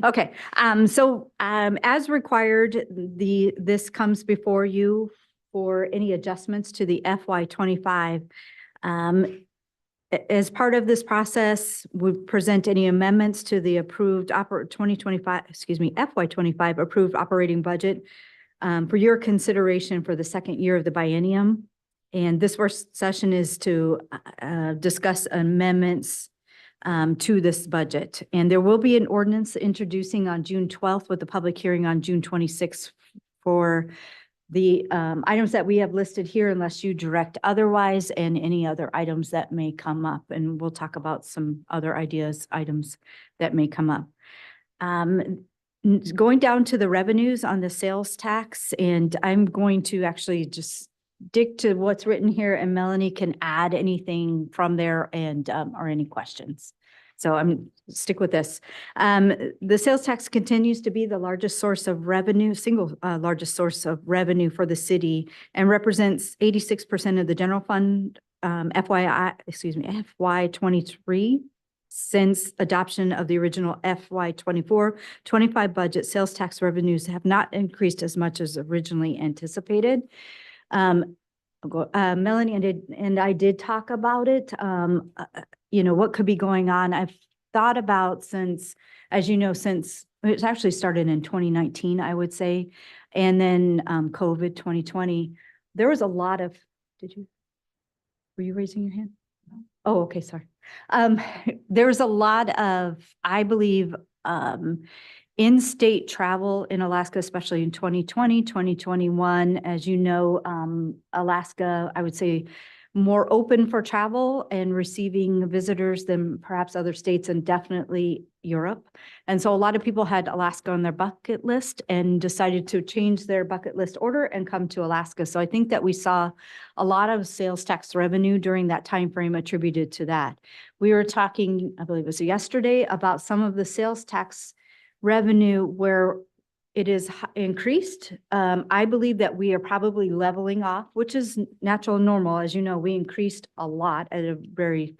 Okay, as required, this comes before you for any adjustments to the FY 25. As part of this process, we present any amendments to the approved 2025, FY 25 approved operating budget for your consideration for the second year of the biennium. And this first session is to discuss amendments to this budget. And there will be an ordinance introducing on June 12th with the public hearing on June 26th for the items that we have listed here unless you direct otherwise, and any other items that may come up. And we'll talk about some other items that may come up. Going down to the revenues on the sales tax, and I'm going to actually just dig to what's written here, and Melanie can add anything from there and or any questions. So stick with this. The sales tax continues to be the largest source of revenue, single largest source of revenue for the city, and represents 86% of the general fund FY 23. Since adoption of the original FY 24-25 budget, sales tax revenues have not increased as much as originally anticipated. Melanie and I did talk about it. What could be going on. I've thought about since it's actually started in 2019, I would say. And then COVID 2020, there was a lot of, were you raising your hand? Oh, okay, sorry. There was a lot of, I believe, in-state travel in Alaska, especially in 2020, 2021. As you know, Alaska, I would say, more open for travel and receiving visitors than perhaps other states, and definitely Europe. And so a lot of people had Alaska on their bucket list and decided to change their bucket list order and come to Alaska. So I think that we saw a lot of sales tax revenue during that time frame attributed to that. We were talking, I believe it was yesterday, about some of the sales tax revenue where it is increased. I believe that we are probably leveling off, which is natural and normal. As you know, we increased a lot at a very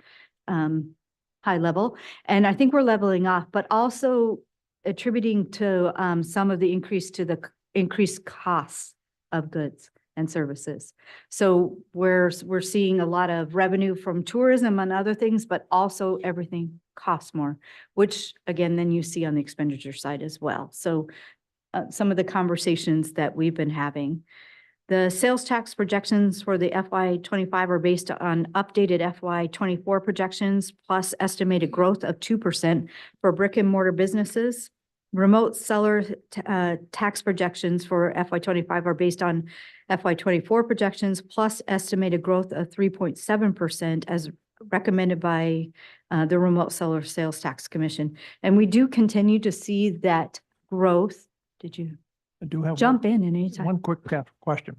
high level. And I think we're leveling off, but also attributing to some of the increase to the increased costs of goods and services. So we're seeing a lot of revenue from tourism and other things, but also everything costs more, which again, then you see on the expenditure side as well. So some of the conversations that we've been having. The sales tax projections for the FY 25 are based on updated FY 24 projections plus estimated growth of 2% for brick and mortar businesses. Remote seller tax projections for FY 25 are based on FY 24 projections plus estimated growth of 3.7% as recommended by the Remote Seller Sales Tax Commission. And we do continue to see that growth. Did you I do have jump in anytime? one quick question.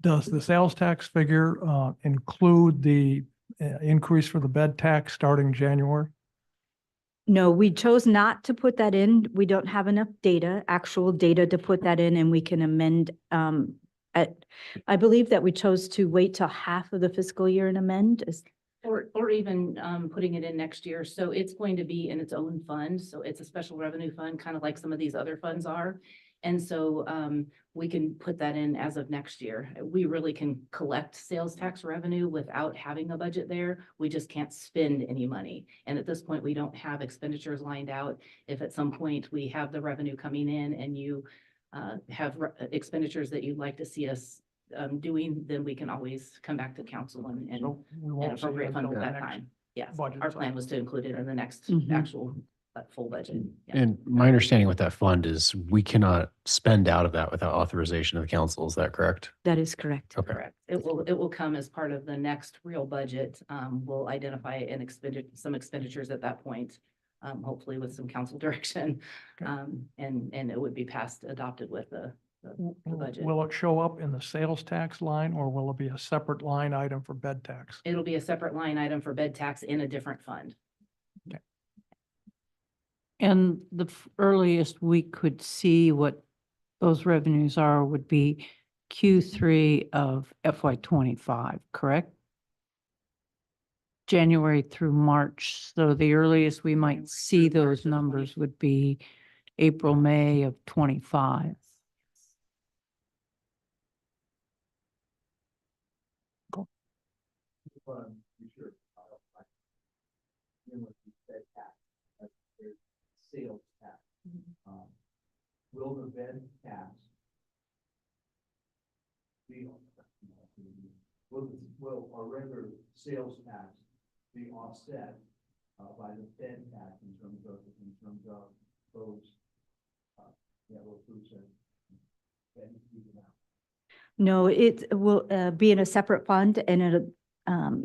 Does the sales tax figure include the increase for the bed tax starting January? No, we chose not to put that in. We don't have enough data, actual data to put that in, and we can amend. I believe that we chose to wait till half of the fiscal year and amend. Or even putting it in next year. So it's going to be in its own fund. So it's a special revenue fund, kind of like some of these other funds are. And so we can put that in as of next year. We really can collect sales tax revenue without having a budget there. We just can't spend any money. And at this point, we don't have expenditures lined out. If at some point we have the revenue coming in and you have expenditures that you'd like to see us doing, then we can always come back to council and appropriate fund at that time. Yes, our plan was to include it in the next actual full budget. Yeah. And my understanding with that fund is we cannot spend out of that without authorization of the council. Is that correct? That is correct. Okay. Correct. It will come as part of the next real budget. We'll identify and some expenditures at that point, hopefully with some council direction. Okay. And it would be adopted with the budget. Will it show up in the sales tax line, or will it be a separate line item for bed tax? It'll be a separate line item for bed tax in a different fund. Okay. And the earliest we could see what those revenues are would be Q3 of FY 25, correct? January through March. So the earliest we might see those numbers would be April, May of 25. Sales tax. Will the bed tax be, will our regular sales tax be offset by the bed tax in terms of those, those groups that need to be given out? No, it will be in a separate fund and it'll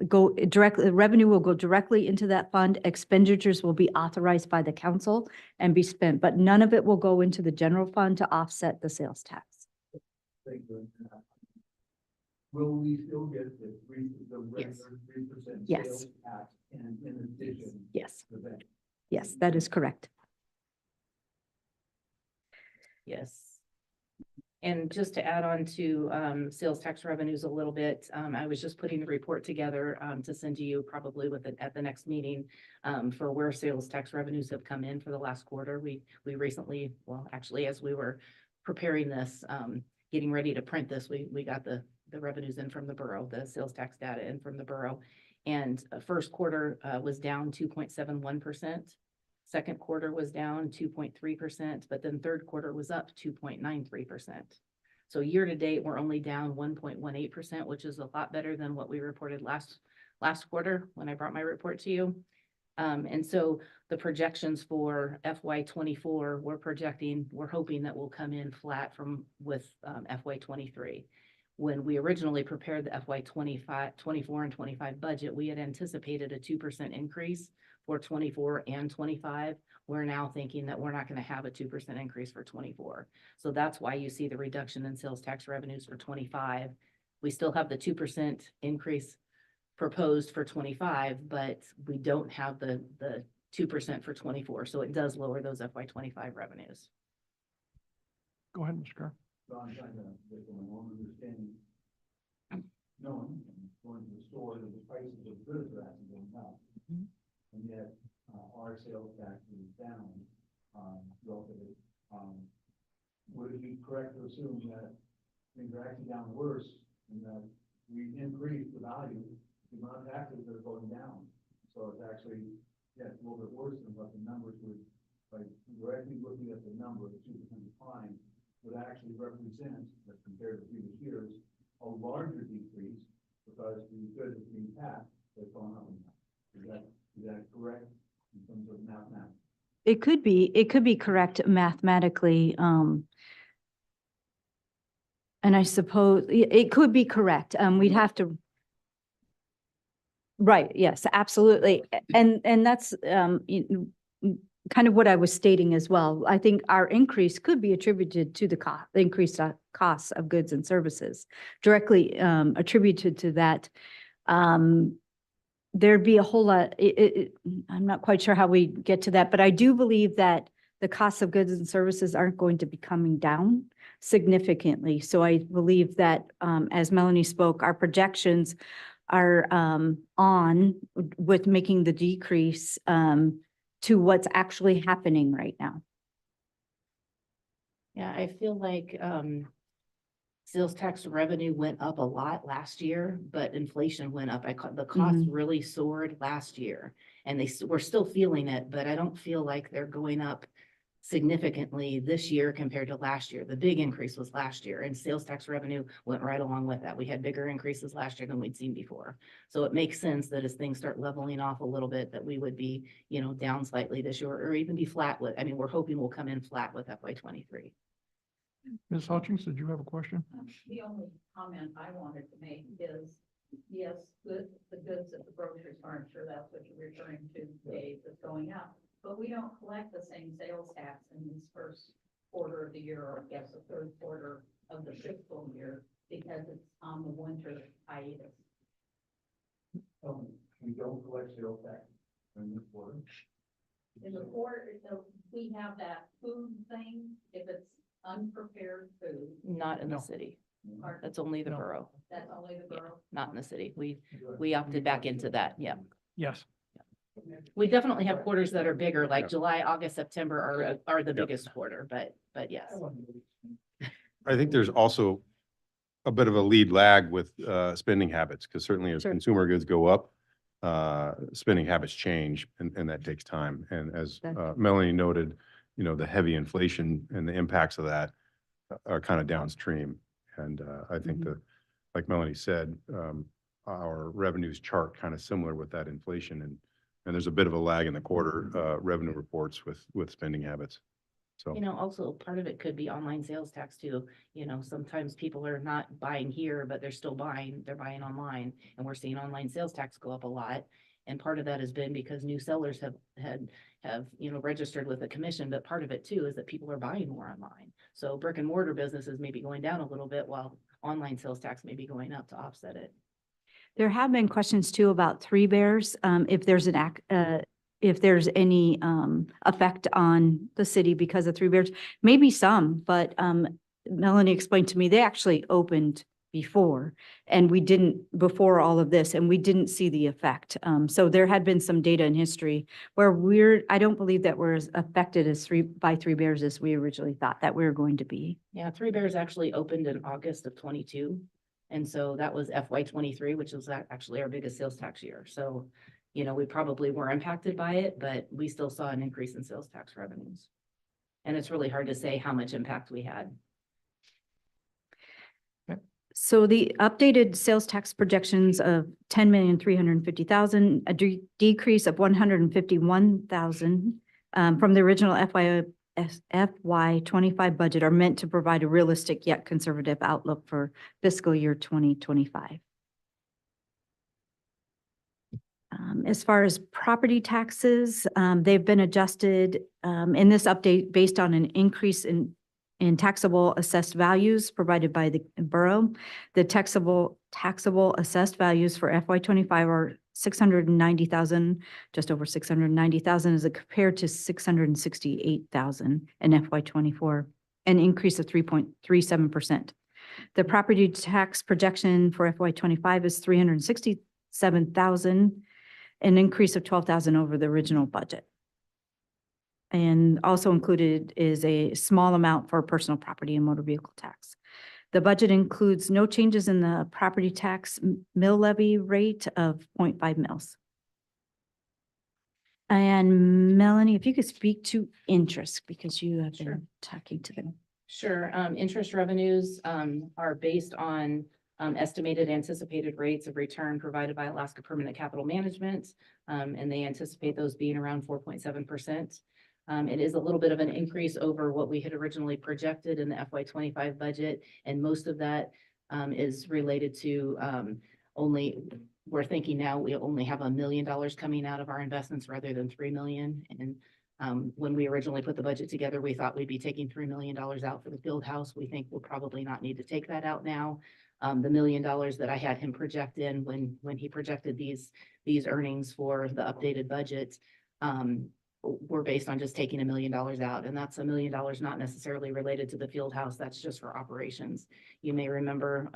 go directly, the revenue will go directly into that fund. Expenditures will be authorized by the council and be spent, but none of it will go into the general fund to offset the sales tax. Thank you. Will we still get the regular 3% Yes. sales tax and in addition? Yes, The bed? yes, that is correct. Yes. And just to add on to sales tax revenues a little bit, I was just putting the report together to send to you probably with it at the next meeting for where sales tax revenues have come in for the last quarter. We recently, well, actually, as we were preparing this, getting ready to print this, we got the revenues in from the borough, the sales tax data in from the borough. And first quarter was down 2.71%. Second quarter was down 2.3%, but then third quarter was up 2.93%. So year to date, we're only down 1.18%, which is a lot better than what we reported last quarter when I brought my report to you. And so the projections for FY24, we're hoping that we'll come in flat with FY23. When we originally prepared the FY24 and 25 budget, we had anticipated a 2% increase for 24 and 25. We're now thinking that we're not going to have a 2% increase for 24. So that's why you see the reduction in sales tax revenues for 25. We still have the 2% increase proposed for 25, but we don't have the 2% for 24. So it does lower those FY25 revenues. Go ahead, Mr. Carr. So I'm trying to get a long understanding, knowing and going to the store that the prices of goods are actually going up. And yet, our sales tax is down, relatively. Would it be correct to assume that things are actually down worse and that we increase the value, the amount of taxes that are going down? So it's actually, yeah, it's a little bit worse than what the numbers would, like, we're actually looking at the number of 2% decline would actually represent, as compared to previous years, a larger decrease because the goods being taxed have gone up. Is that correct in terms of mathematics? It could be correct mathematically. And I suppose it could be correct. We'd have to. Right. Yes, absolutely. And that's kind of what I was stating as well. I think our increase could be attributed to the increased costs of goods and services, directly attributed to that. There'd be a whole lot, I'm not quite sure how we get to that, but I do believe that the costs of goods and services aren't going to be coming down significantly. So I believe that, as Melanie spoke, our projections are on with making the decrease to what's actually happening right now. Yeah, I feel like sales tax revenue went up a lot last year, but inflation went up. The costs really soared last year, and we're still feeling it, but I don't feel like they're going up significantly this year compared to last year. The big increase was last year, and sales tax revenue went right along with that. We had bigger increases last year than we'd seen before. So it makes sense that as things start leveling off a little bit, that we would be, down slightly this year, or even be flat with, we're hoping we'll come in flat with FY23. Ms. Hutchings, did you have a question? The only comment I wanted to make is, yes, the goods at the grocery store, I'm sure that's what you're referring to, Dave, is going up. But we don't collect the same sales tax in this first quarter of the year, or I guess the third quarter of the fiscal year, because it's on the winter hiatus. We don't collect sales tax in this quarter. In the quarter, we have that food thing, if it's unprepared food, Not in No. the city. or That's only the No. borough, that's only the borough. not in the city. We opted back into that. Yeah. Yes. We definitely have quarters that are bigger, like Yeah. July, August, September are the biggest quarter, but yes. I think there's also a bit of a lead lag with spending habits, because certainly as Sure. consumer goods go up, spending habits change, and that takes time. And as That- Melanie noted, you know, the heavy inflation and the impacts of that are kind of downstream. And I think Mhm. that, like Melanie said, our revenues chart kind of similar with that inflation, and there's a bit of a lag in the quarter revenue reports with spending habits. So. You know, also part of it could be online sales tax too. You know, sometimes people are not buying here, but they're still buying, they're buying online. And we're seeing online sales tax go up a lot. And part of that has been because new sellers have, you know, registered with a commission, but part of it too is that people are buying more online. So brick and mortar businesses may be going down a little bit while online sales tax may be going up to offset it. There have been questions too about Three Bears, if there's if there's any effect on the city because of Three Bears. Maybe some, but Melanie explained to me, they actually opened before and we didn't, before all of this, and we didn't see the effect. So there had been some data in history where I don't believe that we're as affected by Three Bears as we originally thought that we were going to be. Yeah, Three Bears actually opened in August of 22. And so that was FY 23, which was actually our biggest sales tax year. So, you know, we probably were impacted by it, but we still saw an increase in sales tax revenues. And it's really hard to say how much impact we had. So the updated sales tax projections of 10,350,000, a decrease of 151,000 from the original FY 25 budget are meant to provide a realistic yet conservative outlook for fiscal year 2025. As far as property taxes, they've been adjusted in this update based on an increase in taxable assessed values provided by the borough. The taxable assessed values for FY 25 are 690,000, just over 690,000 as compared to 668,000 in FY 24, an increase of 3.37%. The property tax projection for FY 25 is 367,000, an increase of 12,000 over the original budget. And also included is a small amount for personal property and motor vehicle tax. The budget includes no changes in the property tax mill levy rate of 0.5 mils. And Melanie, if you could speak to interest, because you have Sure. been talking to them. Sure. Interest revenues are based on estimated anticipated rates of return provided by Alaska Permanent Capital Management. And they anticipate those being around 4.7%. It is a little bit of an increase over what we had originally projected in the FY 25 budget. And most of that is related to we're thinking now we only have $1 million coming out of our investments rather than 3 million. And when we originally put the budget together, we thought we'd be taking $3 million out for the field house. We think we'll probably not need to take that out now. The $1 million that I had him project in when he projected these earnings for the updated budget, were based on just taking $1 million out. And that's $1 million not necessarily related to the field house. That's just for operations. You may remember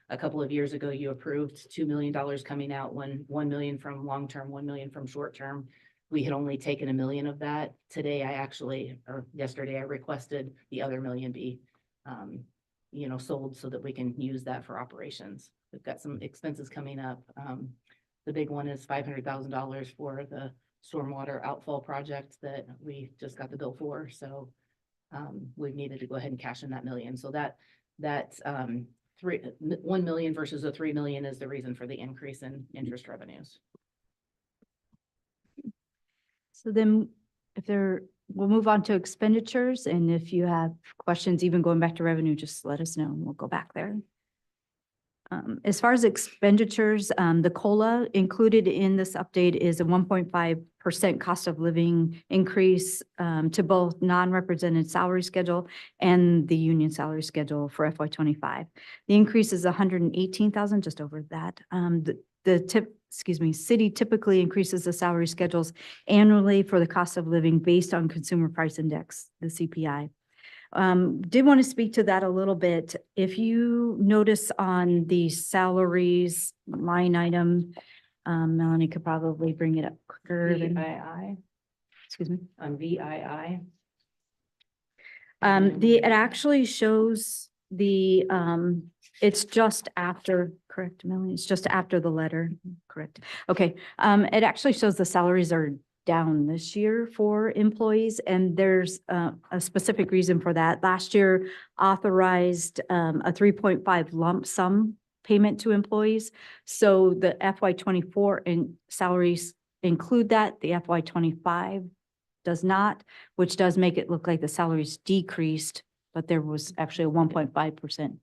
a couple of years ago, you approved $2 million coming out, $1 million from long-term, $1 million from short-term. We had only taken $1 million of that. Today, yesterday, I requested the other $1 million be, sold so that we can use that for operations. We've got some expenses coming up. The big one is $500,000 for the stormwater outfall project that we just got the bill for. So we've needed to go ahead and cash in that $1 million. So that 1 million versus a 3 million is the reason for the increase in interest revenues. So then we'll move on to expenditures. And if you have questions, even going back to revenue, just let us know and we'll go back there. As far as expenditures, the COLA included in this update is a 1.5% cost of living increase to both non-represented salary schedule and the union salary schedule for FY 25. The increase is 118,000, just over that. City typically increases the salary schedules annually for the cost of living based on consumer price index, the CPI. Did want to speak to that a little bit. If you notice on the salaries line item, Melanie could probably bring it up quicker than, VII, excuse me. on VII. It actually shows the, it's just after, correct, Melanie? It's just after the letter, correct? Okay, it actually shows the salaries are down this year for employees, and there's a specific reason for that. Last year authorized a 3.5 lump sum payment to employees. So the FY '24 and salaries include that, the FY '25 does not, which does make it look like the salaries decreased, but there was actually a 1.5%.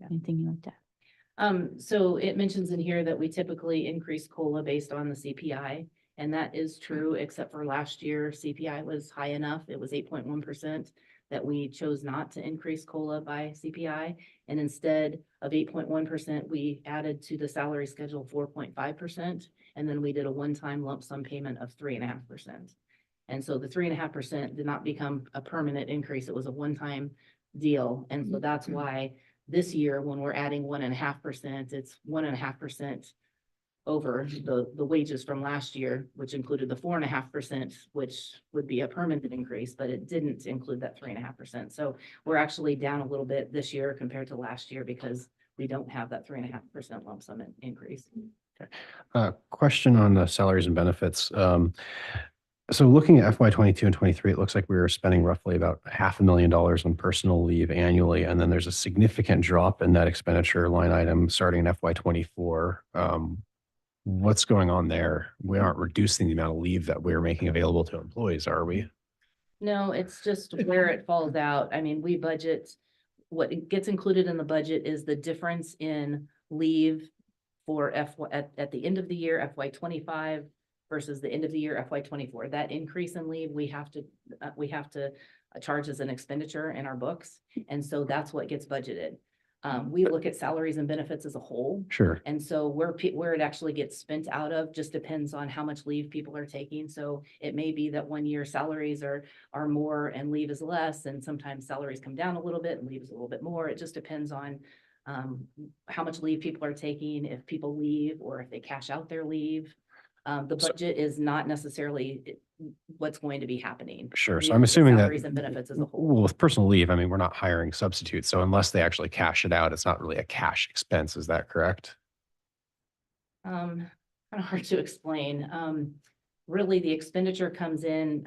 Anything like that? So it mentions in here that we typically increase COLA based on the CPI. And that is true, except for last year, CPI was high enough. It was 8.1% that we chose not to increase COLA by CPI. And instead of 8.1%, we added to the salary schedule 4.5%. And then we did a one-time lump sum payment of 3.5%. And so the 3.5% did not become a permanent increase. It was a one-time deal. And so that's why this year, when we're adding 1.5%, it's 1.5% over the wages from last year, which included the 4.5%, which would be a permanent increase, but it didn't include that 3.5%. So we're actually down a little bit this year compared to last year because we don't have that 3.5% lump sum increase. Question on the salaries and benefits. So looking at FY '22 and '23, it looks like we were spending roughly about $500,000 on personal leave annually. And then there's a significant drop in that expenditure line item starting in FY '24. What's going on there? We aren't reducing the amount of leave that we're making available to employees, are we? No, it's just where it falls out. I mean, we budget, what gets included in the budget is the difference in leave for at the end of the year, FY '25 versus the end of the year, FY '24. That increase in leave, we have to charge as an expenditure in our books. And so that's what gets budgeted. We look at salaries and benefits as a whole. Sure. And so where it actually gets spent out of just depends on how much leave people are taking. So it may be that one year salaries are more and leave is less, and sometimes salaries come down a little bit and leave is a little bit more. It just depends on how much leave people are taking, if people leave or if they cash out their leave. The budget is not necessarily what's going to be happening. Sure. We So I'm look at assuming that, salaries and benefits as a whole. well, with personal leave, I mean, we're not hiring substitutes. So unless they actually cash it out, it's not really a cash expense. Is that correct? Kind of hard to explain. Really, the expenditure comes in,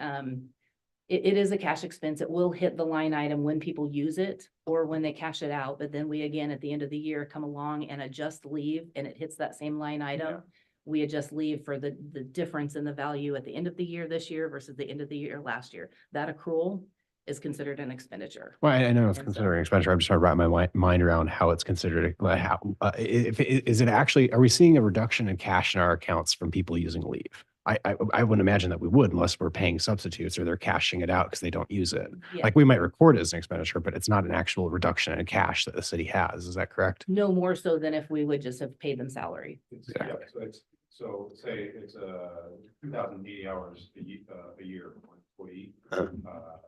it is a cash expense. It will hit the line item when people use it or when they cash it out. But then we, again, at the end of the year, come along and adjust leave and it hits that same line item. We adjust leave for the difference in the value at the end of the year this year versus the end of the year last year. That accrual is considered an expenditure. Well, I know it's And so- considered an expenditure. I'm just trying to wrap my mind around how it's considered. Is it actually, are we seeing a reduction in cash in our accounts from people using leave? I wouldn't imagine that we would unless we're paying substitutes or they're cashing it out because they don't use it. Yeah. Like we might record it as an expenditure, but it's not an actual reduction in cash that the city has. Is that correct? No more so than if we would just have paid them salary. Yeah, so say it's 2,080 hours a year for an employee.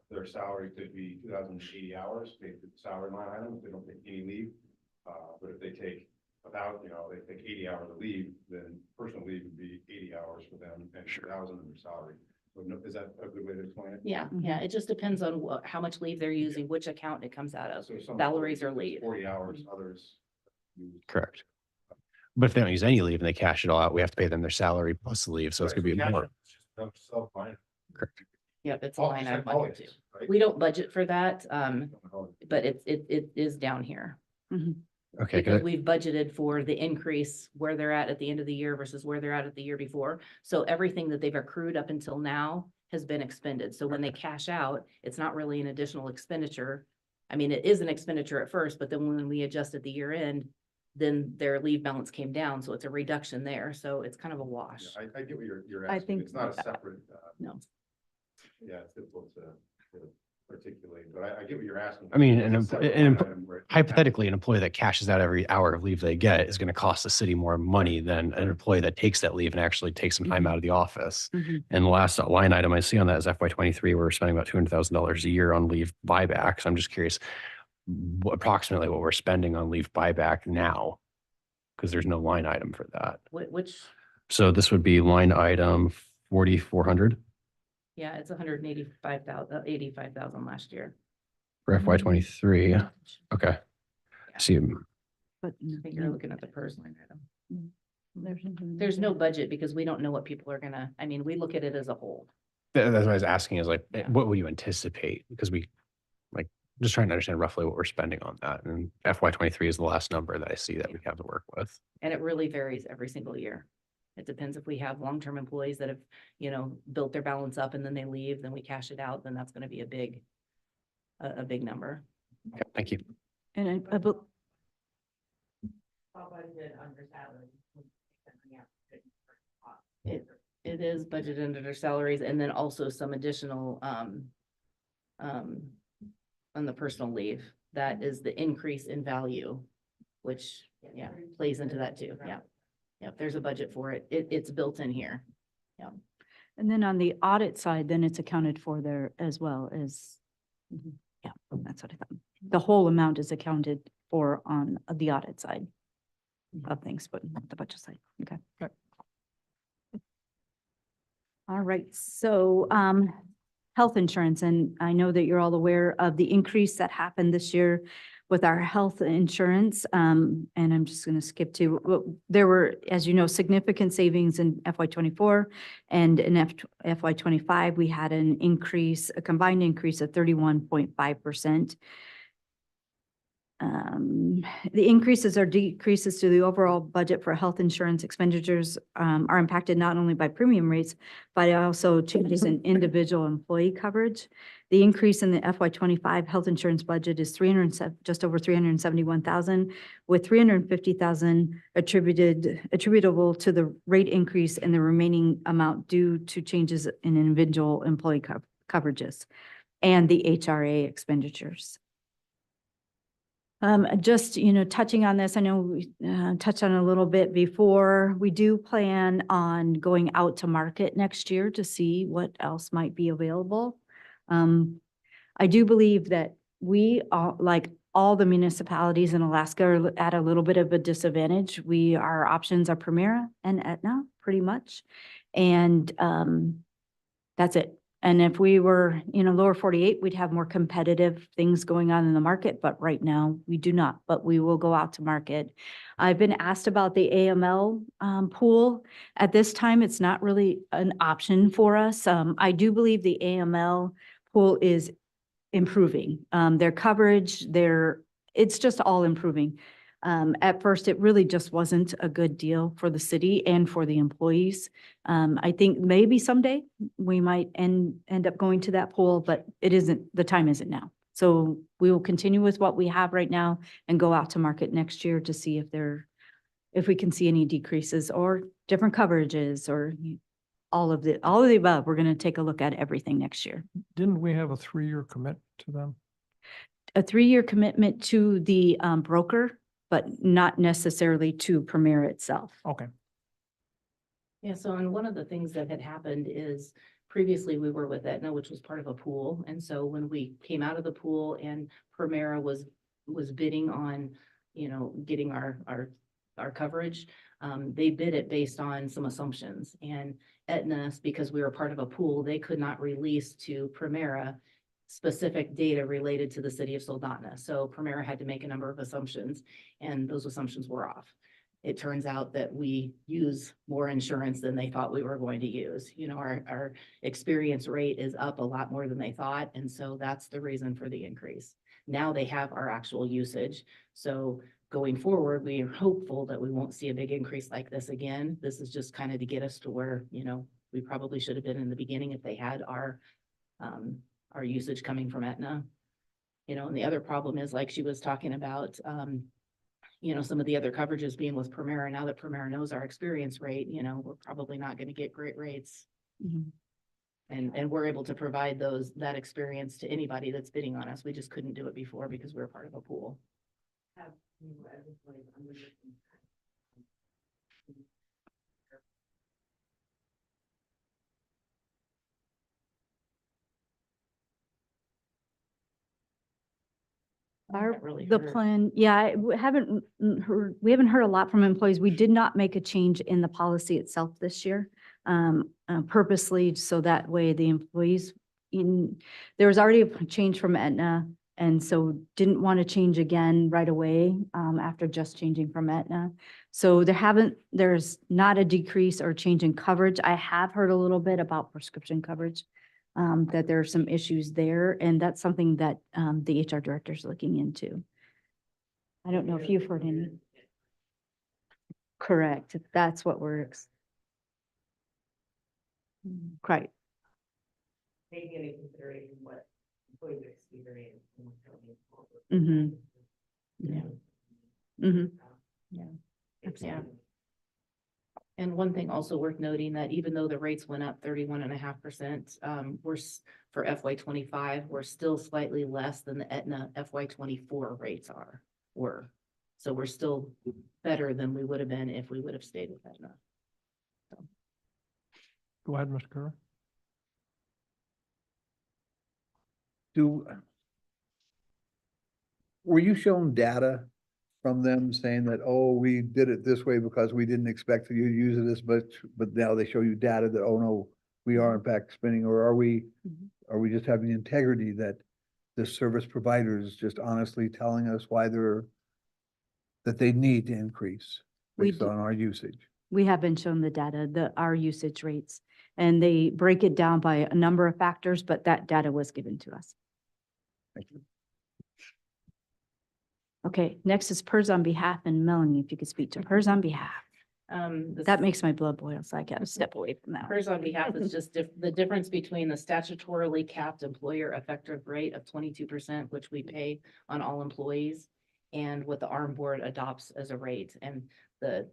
Their salary could be 2,080 hours, paid through the salary line item, if they don't take any leave. But if they take they take 80 hours of leave, then personal leave would be 80 hours for them and 2,000 of their salary. So is that a good way to explain it? Yeah, yeah, it just depends on how much leave they're using, which account it comes out of. So some Salaries or employees use leave. 40 hours, others use. Correct. But if they don't use any leave and they cash it all out, we have to pay them their salary plus the leave. So it's going to be more. Correct. Yep, it's a line item on here too. We don't budget for that, but it is down here. Okay. Because Good. we've budgeted for the increase where they're at the end of the year versus where they're at the year before. So everything that they've accrued up until now has been expended. So when they cash out, it's not really an additional expenditure. I mean, it is an expenditure at first, but then when we adjust at the year end, then their leave balance came down. So it's a reduction there. So it's kind of a wash. Yeah, I get what you're I asking. think- It's not a separate, No. yeah, it's difficult to articulate, but I get what you're asking. I mean, It's a separate an line item where it- Hypothetically, an employee that cashes out every hour of leave they get is going to cost the city more money than an employee that takes that leave and actually takes some time out of the office. Mhm. And the last line item I see on that is FY '23, we're spending about $200,000 a year on leave buybacks. I'm just curious approximately what we're spending on leave buyback now, because there's no line item for that. Which, So this would be line item 4,400 Yeah, it's 85,000 last year. for FY 23. Okay. See, But I think you're looking at the PERS line item. there's There's no budget because we don't know what people are gonna, I mean, we look at it as a whole. that's what I was asking is like, Yeah. what would you anticipate? Because we like, just trying to understand roughly what we're spending on that. And FY 23 is the last number that I see that we have to work with. And it really varies every single year. It depends if we have long-term employees that have, built their balance up and then they leave, then we cash it out, then that's gonna be a big number. Okay, thank you. And I, but It is budgeted under their salaries and then also some additional, on the personal leave. That is the increase in value, which, yeah, plays into that too. Yeah. Yeah, if there's a budget for it, it's built in here. and then on the audit side, then it's accounted for there as well as, yeah, that's what I thought. The whole amount is accounted for on the audit side of things, but not the budget side. Okay. Okay. All right, so health insurance, and I know that you're all aware of the increase that happened this year with our health insurance. And I'm just going to skip to, well, there were, as you know, significant savings in FY 24 and in FY 25, we had an increase, a combined increase of 31.5%. The increases or decreases to the overall budget for health insurance expenditures are impacted not only by premium rates, but also changes in individual employee coverage. The increase in the FY 25 health insurance budget is just over 371,000, with 350,000 attributable to the rate increase and the remaining amount due to changes in individual employee coverages and the HRA expenditures. Just, touching on this, I know we touched on it a little bit before. We do plan on going out to market next year to see what else might be available. I do believe that we, like all the municipalities in Alaska, are at a little bit of a disadvantage. Our options are Premera and Aetna, pretty much. And that's it. And if we were, lower 48, we'd have more competitive things going on in the market, but right now we do not, but we will go out to market. I've been asked about the AML pool. At this time, it's not really an option for us. I do believe the AML pool is improving. Their coverage, it's just all improving. At first, it really just wasn't a good deal for the city and for the employees. I think maybe someday we might end up going to that pool, but the time isn't now. So we will continue with what we have right now and go out to market next year to see if we can see any decreases or different coverages or all of the above. We're going to take a look at everything next year. Didn't we have a 3-year commit to them? A 3-year commitment to the broker, but not necessarily to Premier itself. Okay. Yeah, so and one of the things that had happened is previously we were with Aetna, which was part of a pool. And so when we came out of the pool and Premera was bidding on, getting our coverage, they bid it based on some assumptions. And Aetna, because we were part of a pool, they could not release to Premera specific data related to the city of Soldotna. So Premera had to make a number of assumptions, and those assumptions were off. It turns out that we use more insurance than they thought we were going to use. Our experience rate is up a lot more than they thought, and so that's the reason for the increase. Now they have our actual usage. So going forward, we are hopeful that we won't see a big increase like this again. This is just kind of to get us to where, we probably should have been in the beginning if they had our usage coming from Aetna. And the other problem is, like she was talking about, some of the other coverages being with Premera. Now that Premera knows our experience rate, we're probably not going to get great rates. Mhm. And we're able to provide that experience to anybody that's bidding on us. We just couldn't do it before because we were part of a pool. Our, Haven't really the heard. plan, yeah, we haven't heard, we haven't heard a lot from employees. We did not make a change in the policy itself this year. Purposely, so that way the employees there was already a change from Aetna. And so didn't want to change again right away, after just changing from Aetna. So there's not a decrease or change in coverage. I have heard a little bit about prescription coverage. That there are some issues there, and that's something that, the HR director is looking into. I don't know if you've heard any. Correct, that's what we're. Right, Taking into consideration what employees experience. mm-hmm, yeah, mm-hmm, yeah, absolutely. And one thing also worth noting that even though the rates went up 31.5%, for FY 25, we're still slightly less than the Aetna FY 24 rates were. So we're still better than we would have been if we would have stayed with Aetna. Go ahead, Mr. Kerr. Were you shown data from them saying that, oh, we did it this way because we didn't expect you to use it as much, but now they show you data that, oh, no, we are in fact spending, or are we just having the integrity that the service provider is just honestly telling us why that they need to increase We based do. on our usage? We have been shown the data, our usage rates, and they break it down by a number of factors, but that data was given to us. Thank you. Okay, next is PERS on behalf, and Melanie, if you could speak to PERS on behalf. That makes my blood boil, so I gotta step away from that. PERS on behalf is just the difference between the statutorily capped employer effective rate of 22%, which we pay on all employees, and what the ARM board adopts as a rate. And the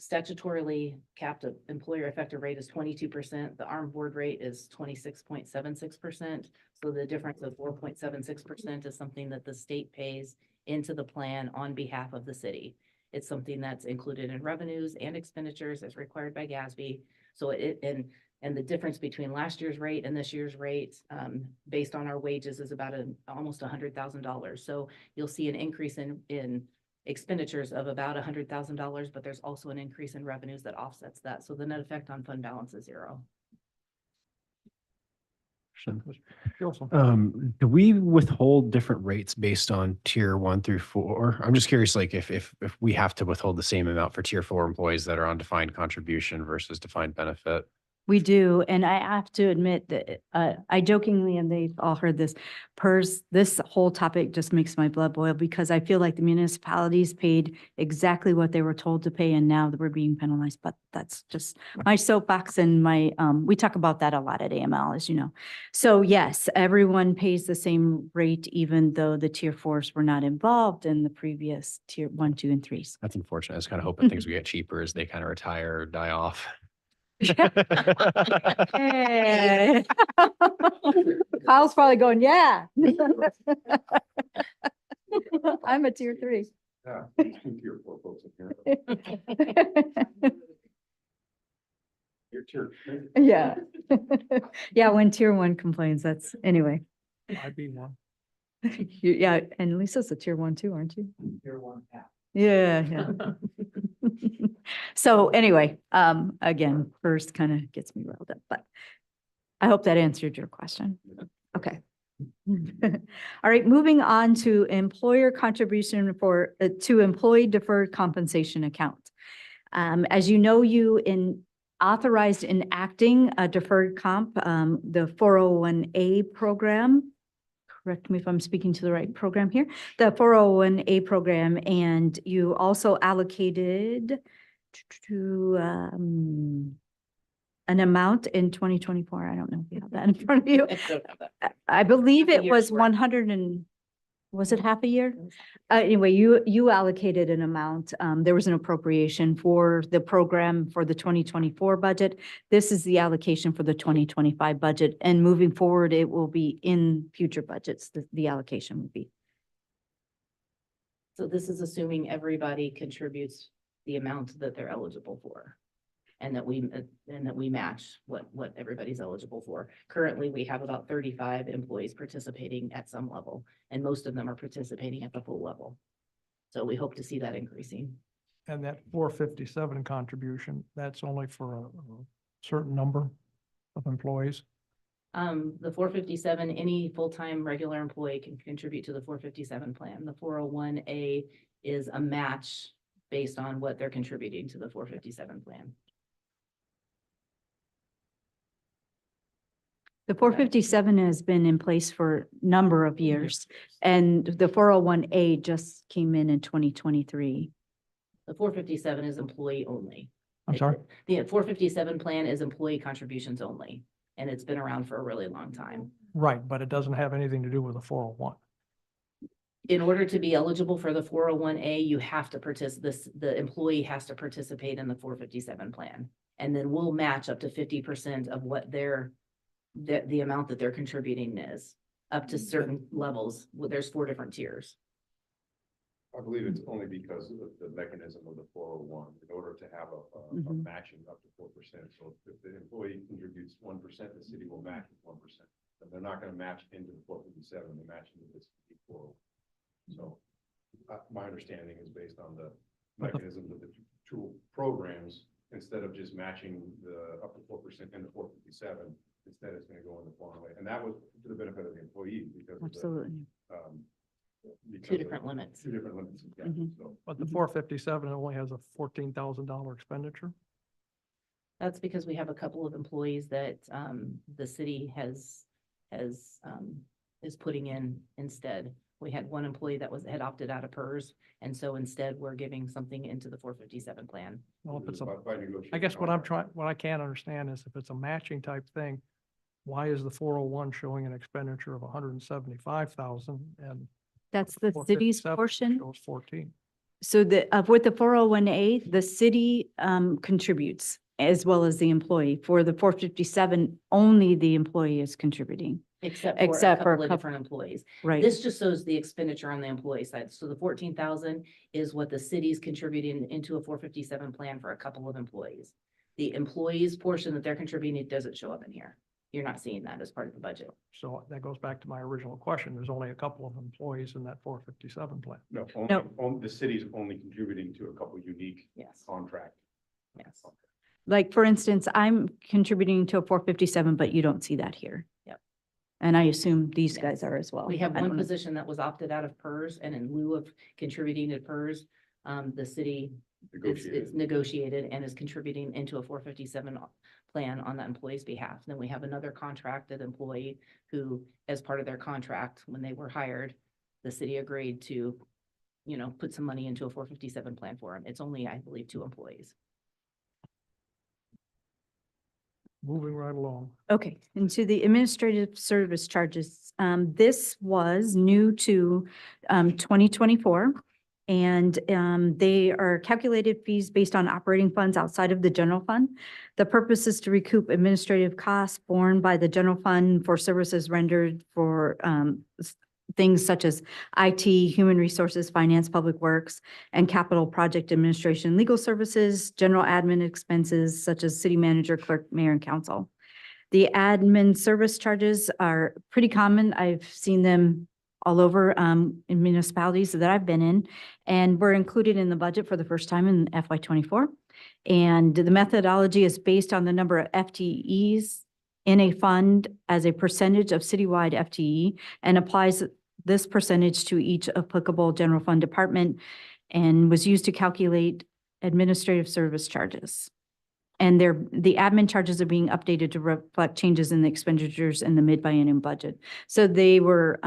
statutorily capped employer effective rate is 22%. The ARM board rate is 26.76%. So the difference of 4.76% is something that the state pays into the plan on behalf of the city. It's something that's included in revenues and expenditures as required by GASB. So and the difference between last year's rate and this year's rate, based on our wages, is about almost $100,000. So you'll see an increase in expenditures of about $100,000, but there's also an increase in revenues that offsets that. So the net effect on fund balance is zero. Do we withhold different rates based on tier 1 through 4? I'm just curious, like if we have to withhold the same amount for tier 4 employees that are on defined contribution versus defined benefit. We do, and I have to admit that I jokingly, and they've all heard this, PERS, this whole topic just makes my blood boil because I feel like the municipalities paid exactly what they were told to pay, and now that we're being penalized. But that's just my soapbox, and my we talk about that a lot at AML, as you know. So yes, everyone pays the same rate, even though the tier 4s were not involved in the previous tier 1, 2, and 3s. That's unfortunate. I was kind of hoping things would get cheaper as they kind of retire or die off. Hey. Kyle's probably going, yeah. I'm a tier 3. Yeah. Tier 4 folks in here. You're tier 3. Yeah. Yeah, when tier 1 complains, that's, anyway. I'd be one. Yeah, and Lisa's a tier 1 too, aren't you? Tier 1 half. Yeah, yeah. So anyway, again, first kind of gets me riled up, but I hope that answered your question. Okay. All right, moving on to employer contribution to employee deferred compensation account. As you know, you authorized enacting a deferred comp, the 401A program. Correct me if I'm speaking to the right program here, the 401A program, and you also allocated to an amount in 2024. I don't know if you have that in front of you. I don't have that. I believe Half a it year's was worth. 100 and, was it half a year? Anyway, you allocated an amount. There was an appropriation for the program for the 2024 budget. This is the allocation for the 2025 budget, and moving forward, it will be in future budgets, the allocation would be. So this is assuming everybody contributes the amount that they're eligible for. and that we match what everybody's eligible for. Currently, we have about 35 employees participating at some level, and most of them are participating at the full level. So we hope to see that increasing. And that 457 contribution, that's only for a certain number of employees. The 457, any full-time regular employee can contribute to the 457 plan. The 401A is a match based on what they're contributing to the 457 plan. The 457 has been in place for a number of years, and the 401A just came in 2023. The 457 is employee only. I'm sorry? The 457 plan is employee contributions only, and it's been around for a really long time. Right, but it doesn't have anything to do with the 401. In order to be eligible for the 401A, you have to the employee has to participate in the 457 plan. And then we'll match up to 50% of what the amount that they're contributing is, up to certain levels. Well, there's 4 different tiers. I believe it's only because of the mechanism of the 401, in order to have a Mhm. matching up to 4%. So if the employee contributes 1%, the city will match with 1%. And they're not gonna match into the 457, they match into this 401. So my understanding is based on the mechanisms of the two programs, instead of just matching the up to 4% in the 457, instead it's gonna go in the 401. And that was to the benefit of the employees because of the, Absolutely. because Two of different limits. 2 different limits. Yeah, Mhm. so. But the 457 only has a $14,000 expenditure. That's because we have a couple of employees that the city is putting in instead. We had one employee that had opted out of PERS, and so instead we're giving something into the 457 plan. Well, if it's By negotiating I guess what I'm contract. what I can't understand is if it's a matching type thing, why is the 401 showing an expenditure of 175,000 and That's the city's 457 portion. shows 14? So with the 401A, the city contributes as well as the employee. For the 457, only the employee is contributing, Except Except for for a a couple of couple- different employees. right? This just shows the expenditure on the employee side. So the 14,000 is what the city's contributing into a 457 plan for a couple of employees. The employees portion that they're contributing, it doesn't show up in here. You're not seeing that as part of the budget. So that goes back to my original question. There's only a couple of employees in that 457 plan. No, No. the city's only contributing to a couple unique Yes, contract. yes. Like, for instance, I'm contributing to a 457, but you don't see that here. Yep. And I assume these Yes. guys are as well. We have I don't one know. position that was opted out of PERS, and in lieu of contributing to PERS, the city it's negotiated and is contributing into a 457 plan on that employee's behalf. Then we have another contracted employee who, as part of their contract, when they were hired, the city agreed to, put some money into a 457 plan for them. It's only, I believe, 2 employees. Moving right along. Okay, into the administrative service charges. This was new to 2024. And they are calculated fees based on operating funds outside of the general fund. The purpose is to recoup administrative costs borne by the general fund for services rendered for things such as IT, human resources, finance, public works, and capital project administration, legal services, general admin expenses such as city manager, clerk, mayor, and council. The admin service charges are pretty common. I've seen them all over in municipalities that I've been in, and were included in the budget for the first time in FY '24. And the methodology is based on the number of FTEs in a fund as a percentage of citywide FTE, and applies this percentage to each applicable general fund department, and was used to calculate administrative service charges. And the admin charges are being updated to reflect changes in the expenditures in the mid-biennium budget. So they were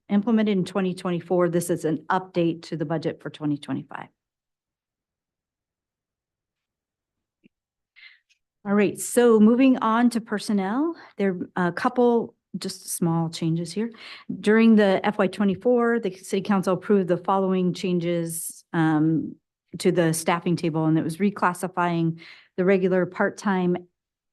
implemented in 2024. This is an update to the budget for 2025. All right, so moving on to personnel, there are a couple just small changes here. During the FY '24, the city council approved the following changes to the staffing table, and it was reclassifying the regular part-time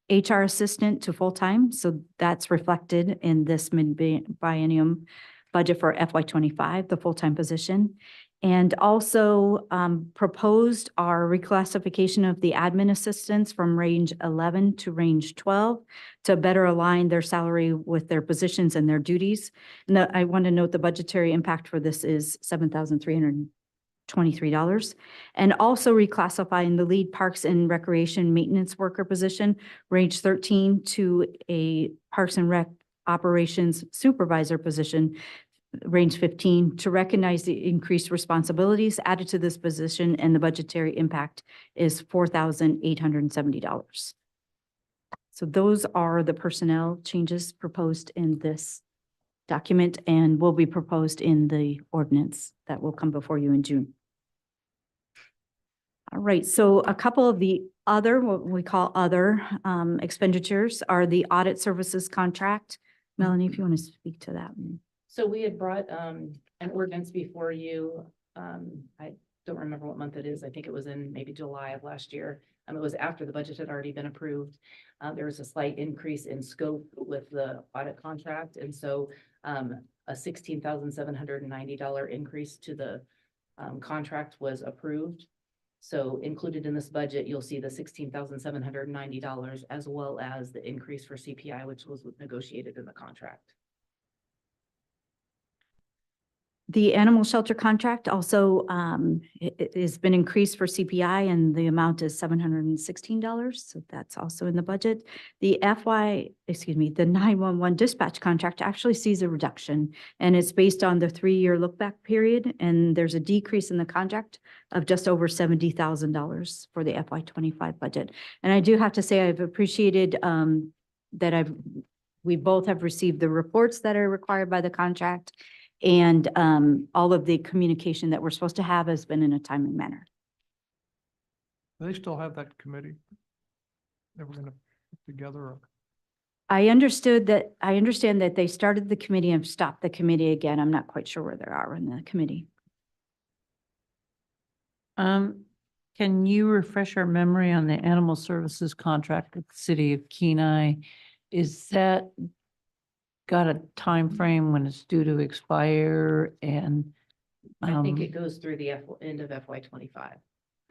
HR assistant to full-time. So that's reflected in this mid-biennium budget for FY '25, the full-time position. And also proposed our reclassification of the admin assistants from range 11 to range 12 to better align their salary with their positions and their duties. And I want to note the budgetary impact for this is $7,323. And also reclassifying the lead parks and recreation maintenance worker position, range 13, to a parks and rec operations supervisor position, range 15, to recognize the increased responsibilities added to this position, and the budgetary impact is $4,870. So those are the personnel changes proposed in this document and will be proposed in the ordinance that will come before you in June. All right, so a couple of the other, what we call other expenditures are the audit services contract. Melanie, if you want to speak to that. So we had brought an ordinance before you. I don't remember what month it is. I think it was in maybe July of last year. It was after the budget had already been approved. There was a slight increase in scope with the audit contract. And so a $16,790 increase to the contract was approved. So included in this budget, you'll see the $16,790 as well as the increase for CPI, which was negotiated in the contract. The animal shelter contract also has been increased for CPI, and the amount is $716. So that's also in the budget. The 911 dispatch contract actually sees a reduction, and it's based on the 3-year look back period. And there's a decrease in the contract of just over $70,000 for the FY25 budget. And I do have to say, I've appreciated that we both have received the reports that are required by the contract. And all of the communication that we're supposed to have has been in a timely manner. Do they still have that committee that we're going to put together? I understand that they started the committee and stopped the committee again. I'm not quite sure where they are in the committee. Can you refresh our memory on the animal services contract with the city of Kenai? Is that got a time frame when it's due to expire? And I think it goes through the end of FY25. I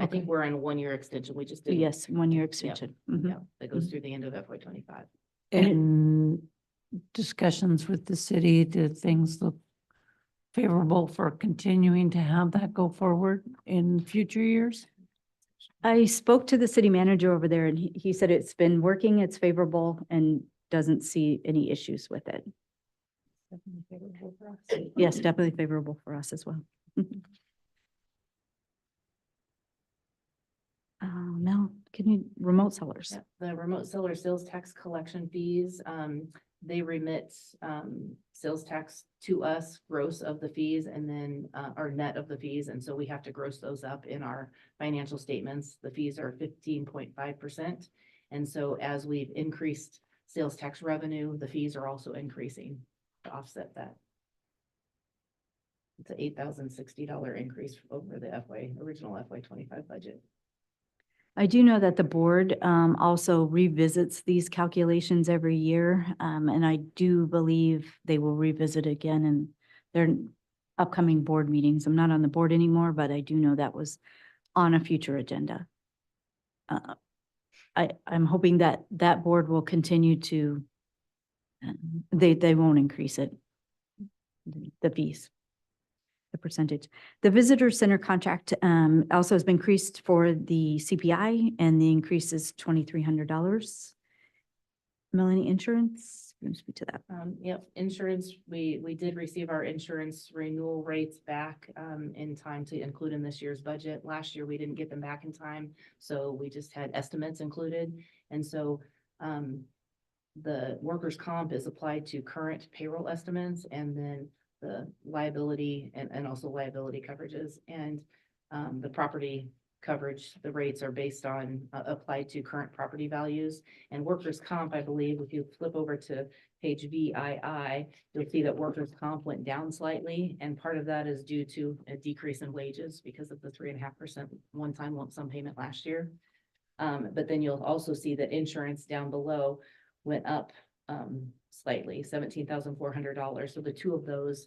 think Okay. we're in a 1-year extension. We just did. Yes, 1-year extension. Mhm. Yeah, that goes through the end of FY25. in discussions with the city, did things look favorable for continuing to have that go forward in future years? I spoke to the city manager over there, and he said it's been working, it's favorable, and doesn't see any issues with it. Definitely favorable for us. Yes, definitely favorable for us as well. Mel, can you, remote sellers? Yeah, the remote seller sales tax collection fees, they remit sales tax to us, gross of the fees, and then our net of the fees. And so we have to gross those up in our financial statements. The fees are 15.5%. And so as we've increased sales tax revenue, the fees are also increasing to offset that. It's an $8,060 increase over the original FY25 budget. I do know that the board also revisits these calculations every year, and I do believe they will revisit again in their upcoming board meetings. I'm not on the board anymore, but I do know that was on a future agenda. I'm hoping that that board will continue to, they won't increase it, the fees, the percentage. The visitor center contract also has been increased for the CPI, and the increase is $2,300. Melanie, insurance, you want to speak to that? Yep, insurance, we did receive our insurance renewal rates back in time to include in this year's budget. Last year, we didn't get them back in time, so we just had estimates included. And so the workers' comp is applied to current payroll estimates, and then the liability and also liability coverages, and the property coverage, the rates are based on applied to current property values. And workers' comp, I believe, if you flip over to page VII, you'll see that workers' comp went down slightly. And part of that is due to a decrease in wages because of the 3.5% one-time lump sum payment last year. But then you'll also see that insurance down below went up slightly, $17,400. So the two of those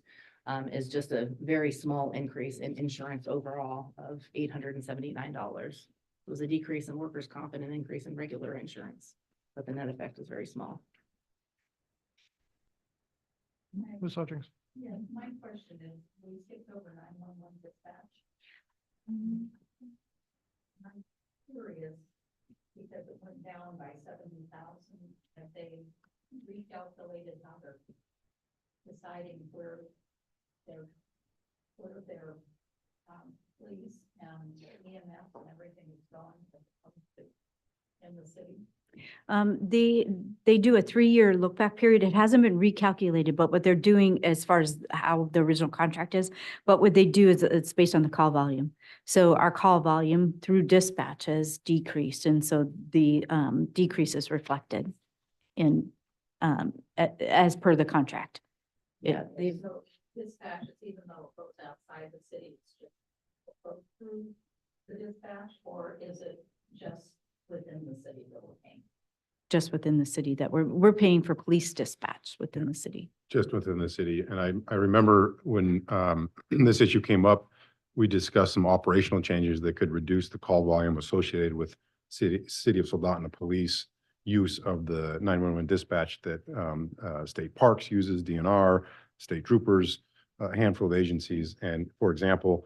is just a very small increase in insurance overall of $879. It was a decrease in workers' comp and an increase in regular insurance, but the net effect is very small. Ms. Hutchings? Yeah, my question is, we skipped over 911 dispatch. I'm curious, because it went down by 70,000, if they recalculated how they're deciding where their police and EMS and everything is going in the city. They do a 3-year look back period. It hasn't been recalculated, but what they're doing as far as how the original contract is, but what they do is it's based on the call volume. So our call volume through dispatch has decreased, and so the decrease is reflected in as per the contract. Yeah, So dispatch, even though it goes outside the city, it's just goes through the dispatch, or is it just within the city that we're paying? Just within the city that we're paying for police dispatch within the city. Just within the city. And I remember when this issue came up, we discussed some operational changes that could reduce the call volume associated with City of Soldotna Police use of the 911 dispatch that State Parks uses, DNR, state troopers, a handful of agencies. And for example,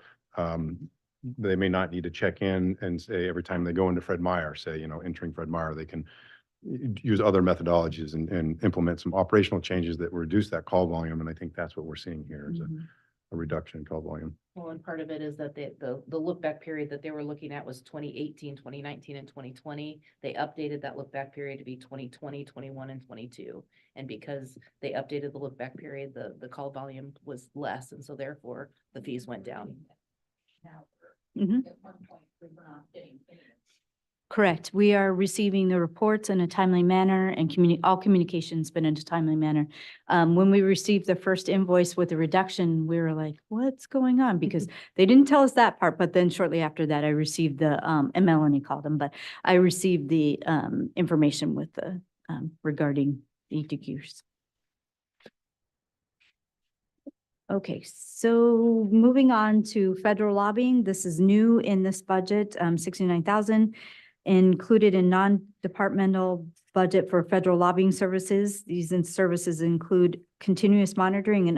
they may not need to check in and say every time they go into Fred Meyer, say, entering Fred Meyer, they can use other methodologies and implement some operational changes that reduce that call volume. And I think that's what we're seeing here is a reduction in call volume. Well, and part of it is that the look back period that they were looking at was 2018, 2019, and 2020. They updated that look back period to be 2020, 21, and 22. And because they updated the look back period, the call volume was less. And so therefore the fees went down. Now, Mhm. at one point, we were not getting payments. Correct. We are receiving the reports in a timely manner and all communication's been in a timely manner. When we received the first invoice with the reduction, we were like, what's going on? Because they didn't tell us that part, but then shortly after that, I received the, and Melanie called them, but I received the information with the, regarding the DQs. Okay, so moving on to federal lobbying, this is new in this budget, 69,000 included in non-departmental budget for federal lobbying services. These services include continuous monitoring and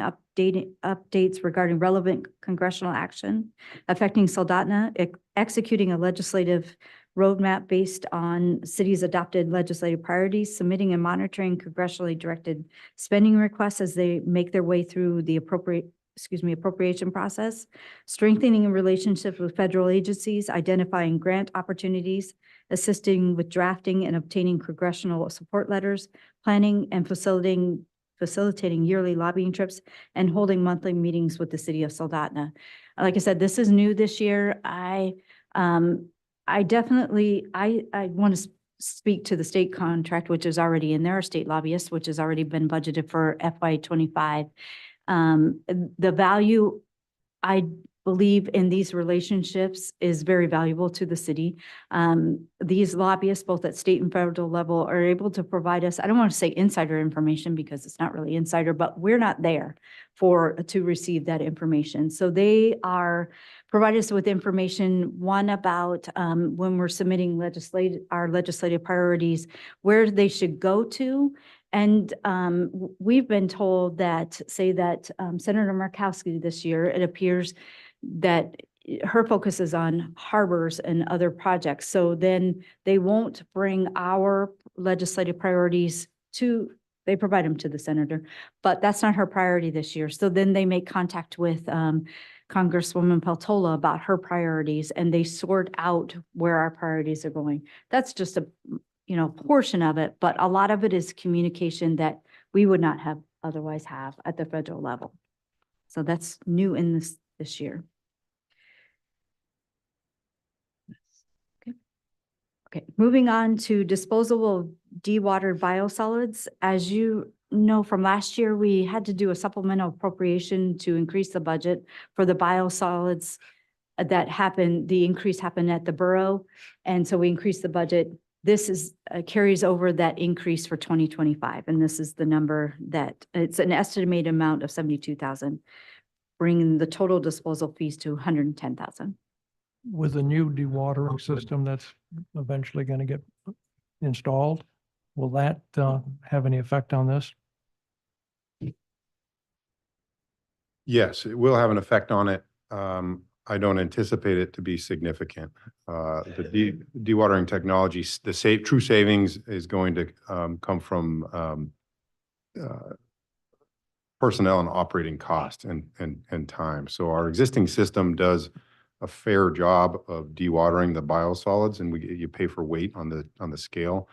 updates regarding relevant congressional action affecting Soldotna, executing a legislative roadmap based on cities' adopted legislative priorities, submitting and monitoring congressionally directed spending requests as they make their way through the appropriation process, strengthening relationships with federal agencies, identifying grant opportunities, assisting with drafting and obtaining congressional support letters, planning and facilitating yearly lobbying trips, and holding monthly meetings with the city of Soldotna. Like I said, this is new this year. I definitely want to speak to the state contract, which is already in there, our state lobbyist, which has already been budgeted for FY25. The value, I believe, in these relationships is very valuable to the city. These lobbyists, both at state and federal level, are able to provide us, I don't want to say insider information because it's not really insider, but we're not there to receive that information. So they provide us with information, one about when we're submitting our legislative priorities, where they should go to. And we've been told that, Senator Murkowski this year, it appears that her focus is on harbors and other projects. So then they won't bring our legislative priorities they provide them to the senator, but that's not her priority this year. So then they make contact with Congresswoman Peltola about her priorities, and they sort out where our priorities are going. That's just a portion of it, but a lot of it is communication that we would not have otherwise have at the federal level. So that's new in this year. Okay, moving on to disposable dewatered biosolids. As you know, from last year, we had to do a supplemental appropriation to increase the budget for the biosolids that happened. The increase happened at the borough, and so we increased the budget. This carries over that increase for 2025, and this is the number that it's an estimated amount of 72,000 bringing the total disposal fees to 110,000. With the new dewatering system that's eventually going to get installed, will that have any effect on this? Yes, it will have an effect on it. I don't anticipate it to be significant. The dewatering technology, true savings is going to come from personnel and operating cost and time. So our existing system does a fair job of dewatering the biosolids, and you pay for weight on the scale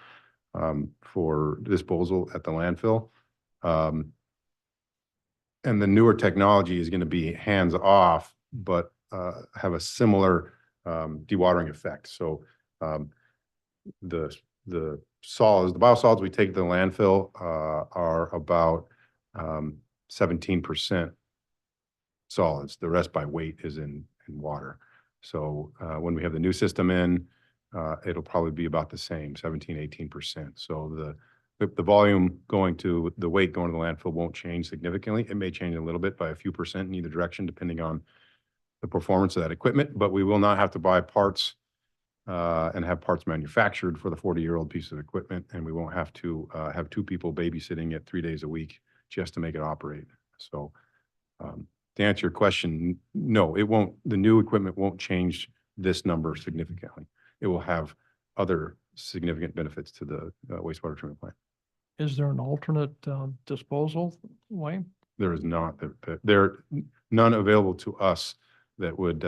for disposal at the landfill. And the newer technology is going to be hands off, but have a similar dewatering effect. So the biosolids we take to the landfill are about 17% solids. The rest by weight is in water. So when we have the new system in, it'll probably be about the same, 17-18%. So the volume going to the weight going to the landfill won't change significantly. It may change a little bit by a few percent in either direction, depending on the performance of that equipment, but we will not have to buy parts and have parts manufactured for the 40-year-old piece of equipment. And we won't have to have 2 people babysitting it 3 days a week just to make it operate. So to answer your question, no, it won't. The new equipment won't change this number significantly. It will have other significant benefits to the wastewater treatment plant. Is there an alternate disposal way? There is not. There are none available to us that would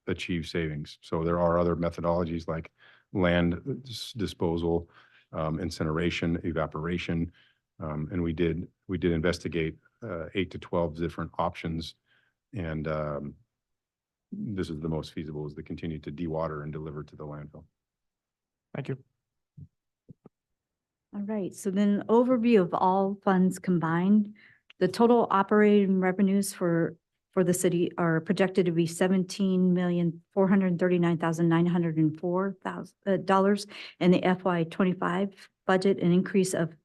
achieve savings. So there are other methodologies like land disposal, incineration, evaporation, and we did investigate 8 to 12 different options, and this is the most feasible, is to continue to dewater and deliver to the landfill. Thank you. All right, so then overview of all funds combined, the total operating revenues for the city are projected to be $17,439,904 in the FY25 budget, an increase of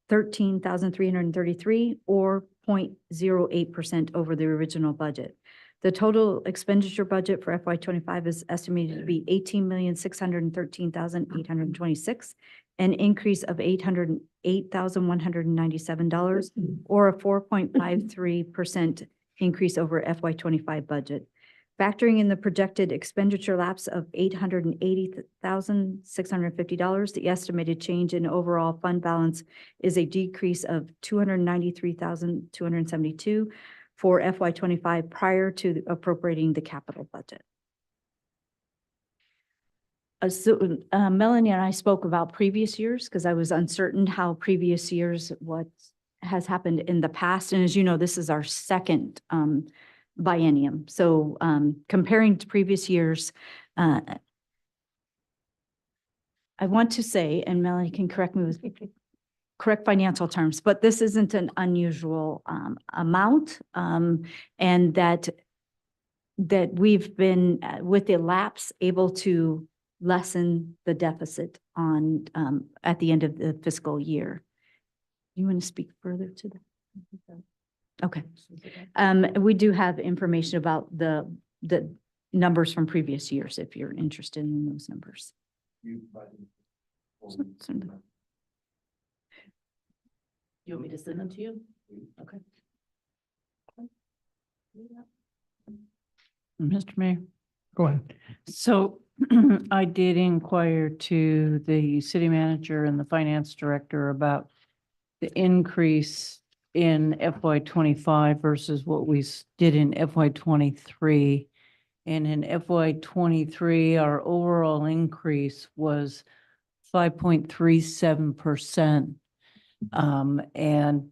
13,333 or 0.08% over the original budget. The total expenditure budget for FY25 is estimated to be $18,613,826, an increase of $808,197 or a 4.53% increase over FY25 budget. Factoring in the projected expenditure lapse of $880,650, the estimated change in overall fund balance is a decrease of $293,272 for FY25 prior to appropriating the capital budget. Melanie and I spoke about previous years because I was uncertain how previous years, what has happened in the past. And as you know, this is our second biennium. So comparing to previous years, I want to say, and Melanie can correct me with correct financial terms, but this isn't an unusual amount, and that we've been with the lapse able to lessen the deficit on at the end of the fiscal year. You want to speak further to that? Okay. We do have information about the numbers from previous years if you're interested in those numbers. You want me to send them to you? Okay. Mr. Mayor. Go ahead. So I did inquire to the city manager and the finance director about the increase in FY25 versus what we did in FY23. And in FY23, our overall increase was 5.37%. And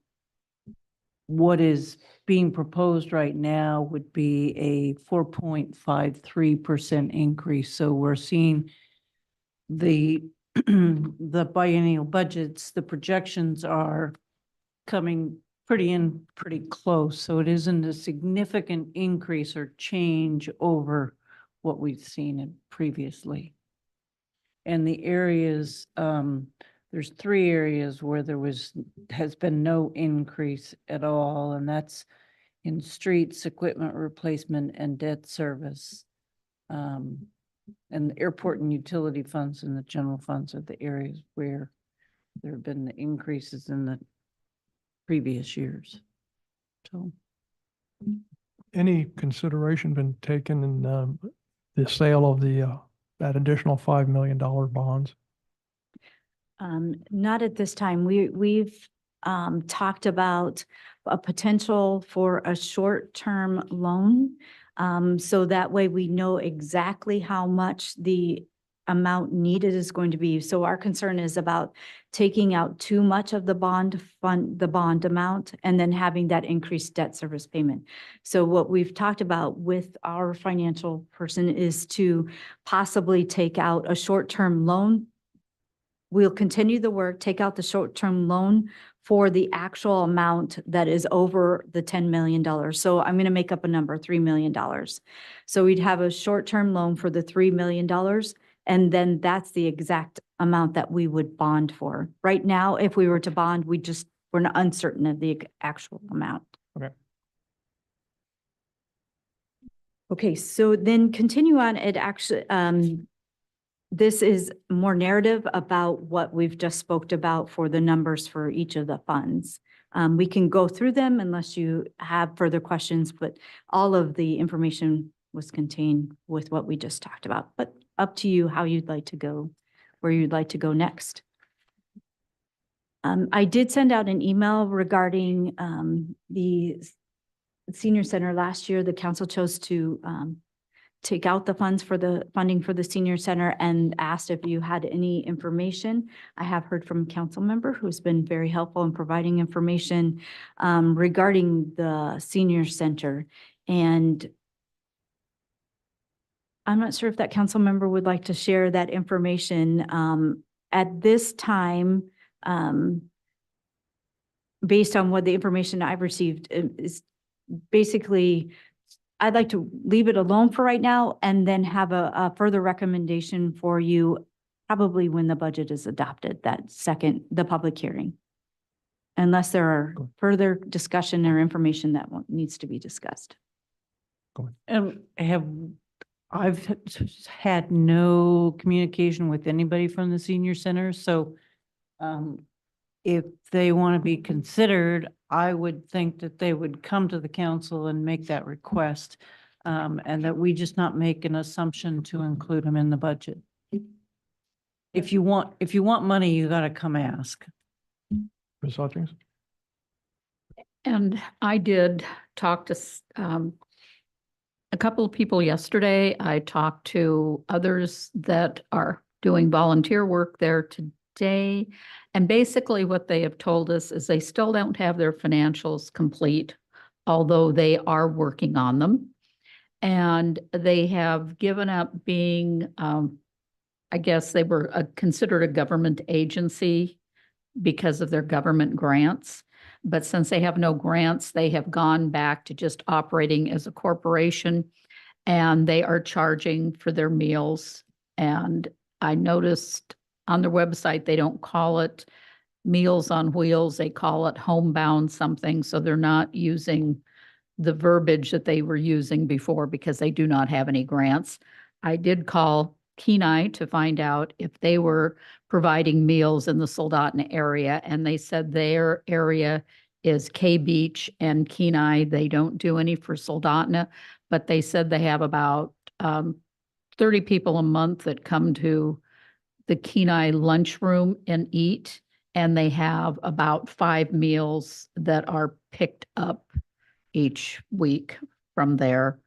what is being proposed right now would be a 4.53% increase. So we're seeing the the biennial budgets, the projections are coming pretty close. So it isn't a significant increase or change over what we've seen in previously. And the areas, there's 3 areas where there has been no increase at all, and that's in streets, equipment replacement and debt service. And the airport and utility funds and the general funds are the areas where there have been the increases in the previous years. So. Any consideration been taken in the sale of that additional $5 million bonds? Not at this time. We've talked about a potential for a short-term loan. So that way we know exactly how much the amount needed is going to be. So our concern is about taking out too much of the bond amount, and then having that increased debt service payment. So what we've talked about with our financial person is to possibly take out a short-term loan. We'll continue the work, take out the short-term loan for the actual amount that is over the $10 million. So I'm going to make up a number, $3 million. So we'd have a short-term loan for the $3 million, and then that's the exact amount that we would bond for. Right now, if we were to bond, we're not uncertain of the actual amount. Okay. Okay, so then continue on, it actually, this is more narrative about what we've just spoke about for the numbers for each of the funds. We can go through them unless you have further questions, but all of the information was contained with what we just talked about. But up to you how you'd like to go, where you'd like to go next. I did send out an email regarding the senior center last year. The council chose to take out the funds for the funding for the senior center and asked if you had any information. I have heard from a council member who's been very helpful in providing information regarding the senior center. And I'm not sure if that council member would like to share that information. At this time, based on what the information I've received is basically, I'd like to leave it alone for right now and then have a further recommendation for you probably when the budget is adopted, the public hearing. Unless there are further discussion or information that needs to be discussed. I've had no communication with anybody from the senior center, so if they want to be considered, I would think that they would come to the council and make that request, and that we just not make an assumption to include them in the budget. If you want money, you got to come ask. Ms. Hutchings? And I did talk to a couple of people yesterday. I talked to others that are doing volunteer work there today. And basically what they have told us is they still don't have their financials complete, although they are working on them. And they have given up being, I guess they were considered a government agency because of their government grants. But since they have no grants, they have gone back to just operating as a corporation, and they are charging for their meals. And I noticed on their website, they don't call it Meals on Wheels, they call it Homebound something. So they're not using the verbiage that they were using before because they do not have any grants. I did call Kenai to find out if they were providing meals in the Soldotna area, and they said their area is K Beach and Kenai. They don't do any for Soldotna, but they said they have about 30 people a month that come to the Kenai lunchroom and eat, and they have about 5 meals that are picked up each week from there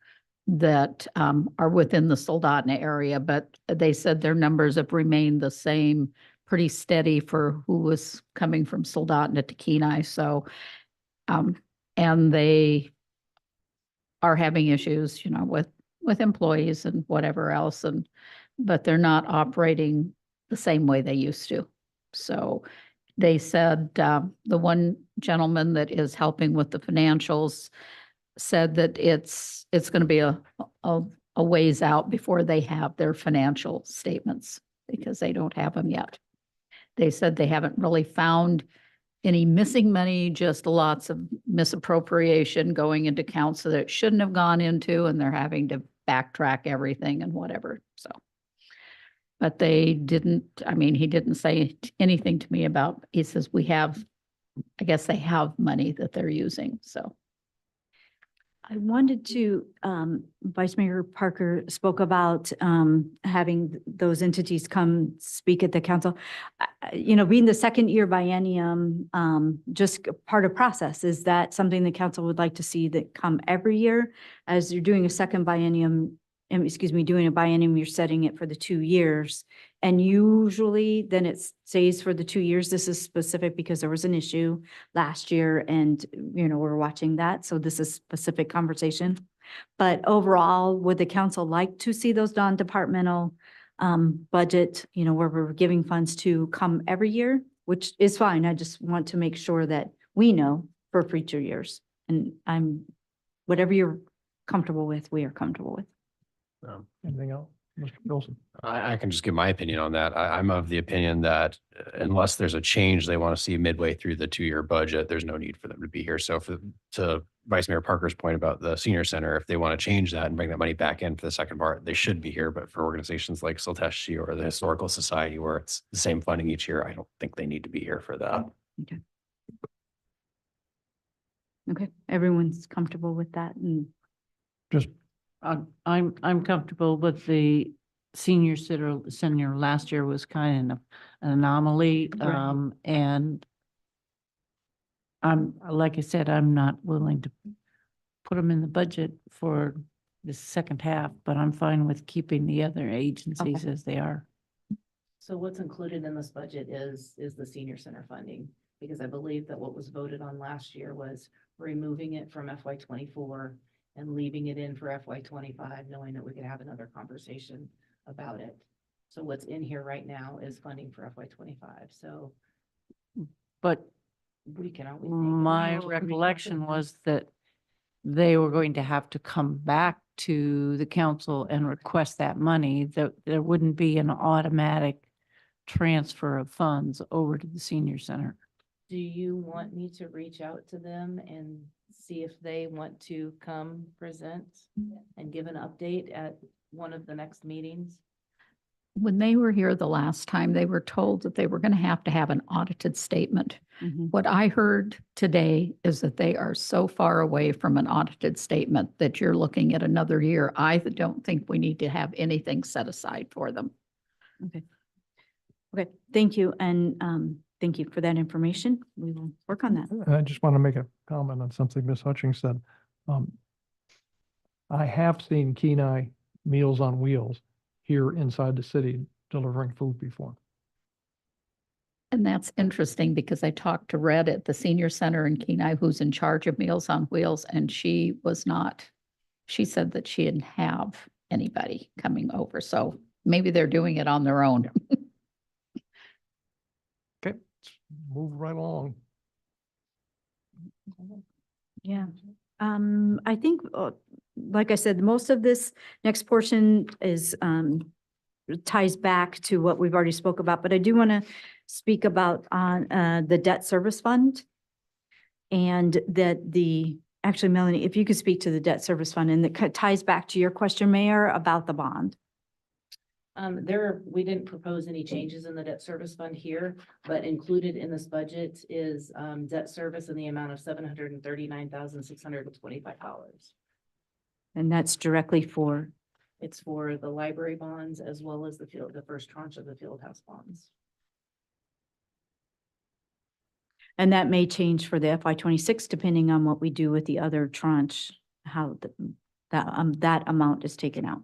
that are within the Soldotna area, but they said their numbers have remained the same, pretty steady for who was coming from Soldotna to Kenai. So, and they are having issues, with employees and whatever else, but they're not operating the same way they used to. So they said the one gentleman that is helping with the financials said that it's going to be a ways out before they have their financial statements because they don't have them yet. They said they haven't really found any missing money, just lots of misappropriation going into accounts that it shouldn't have gone into, and they're having to backtrack everything and whatever, so. But they didn't, I mean, he didn't say anything to me about, he says, I guess they have money that they're using, so. I wanted to, Vice Mayor Parker spoke about having those entities come speak at the council. Being the second year biennium, just part of process, is that something the council would like to see that come every year? As you're doing a second biennium, doing a biennium, you're setting it for the 2 years. And usually then it stays for the 2 years. This is specific because there was an issue last year and, we're watching that. So this is specific conversation. But overall, would the council like to see those non-departmental budget, where we're giving funds to come every year, which is fine. I just want to make sure that we know for future years. And whatever you're comfortable with, we are comfortable with. Anything else? Mr. Wilson? I can just give my opinion on that. I'm of the opinion that unless there's a change they want to see midway through the 2-year budget, there's no need for them to be here. So to Vice Mayor Parker's point about the senior center, if they want to change that and bring that money back in for the second part, they should be here. But for organizations like Silteshti or the Historical Society, where it's the same funding each year, I don't think they need to be here for that. Okay, everyone's comfortable with that, and Just, I'm comfortable with the senior center last year was kind of an anomaly. Right. And like I said, I'm not willing to put them in the budget for the second half, but I'm fine with keeping the other agencies as they are. So what's included in this budget is the senior center funding, because I believe that what was voted on last year was removing it from FY 24 and leaving it in for FY 25, knowing that we could have another conversation about it. So what's in here right now is funding for FY 25. So But we can always. my recollection was that they were going to have to come back to the council and request that money, that there wouldn't be an automatic transfer of funds over to the senior center. Do you want me to reach out to them and see if they want to come present and give an update at one of the next meetings? When they were here the last time, they were told that they were going to have an audited statement. What I heard today is that they are so far away from an audited statement that you're looking at another year. I don't think we need to have anything set aside for them. okay, thank you. And thank you for that information. We will work on that. I just want to make a comment on something Ms. Hutchings said. I have seen Kenai Meals on Wheels here inside the city delivering food before. And that's interesting because I talked to Red at the senior center in Kenai, who's in charge of Meals on Wheels, and she said that she didn't have anybody coming over. So maybe they're doing it on their own. Okay, let's move right along. Yeah. I think, like I said, most of this next portion is, ties back to what we've already spoke about, but I do want to speak about on, the debt service fund. And that actually, Melanie, if you could speak to the debt service fund, and that ties back to your question, Mayor, about the bond. We didn't propose any changes in the debt service fund here, but included in this budget is debt service in the amount of $739,625. And that's directly for, It's for the library bonds as well as the first tranche of the field house bonds. and that may change for the FY 26, depending on what we do with the other tranche, how that amount is taken out.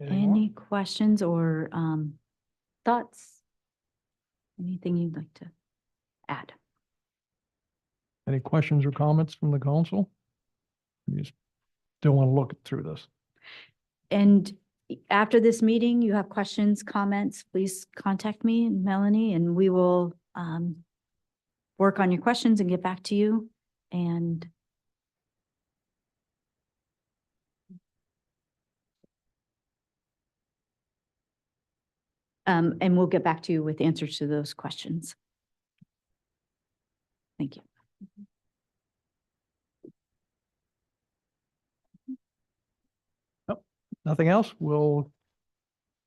Anything more? Any questions or thoughts? Anything you'd like to add? Any questions or comments from the council? You still want to look through this? And after this meeting, you have questions, comments, please contact me and Melanie, and we will work on your questions and get back to you. And And we'll get back to you with answers to those questions. Thank you. Nothing else? We'll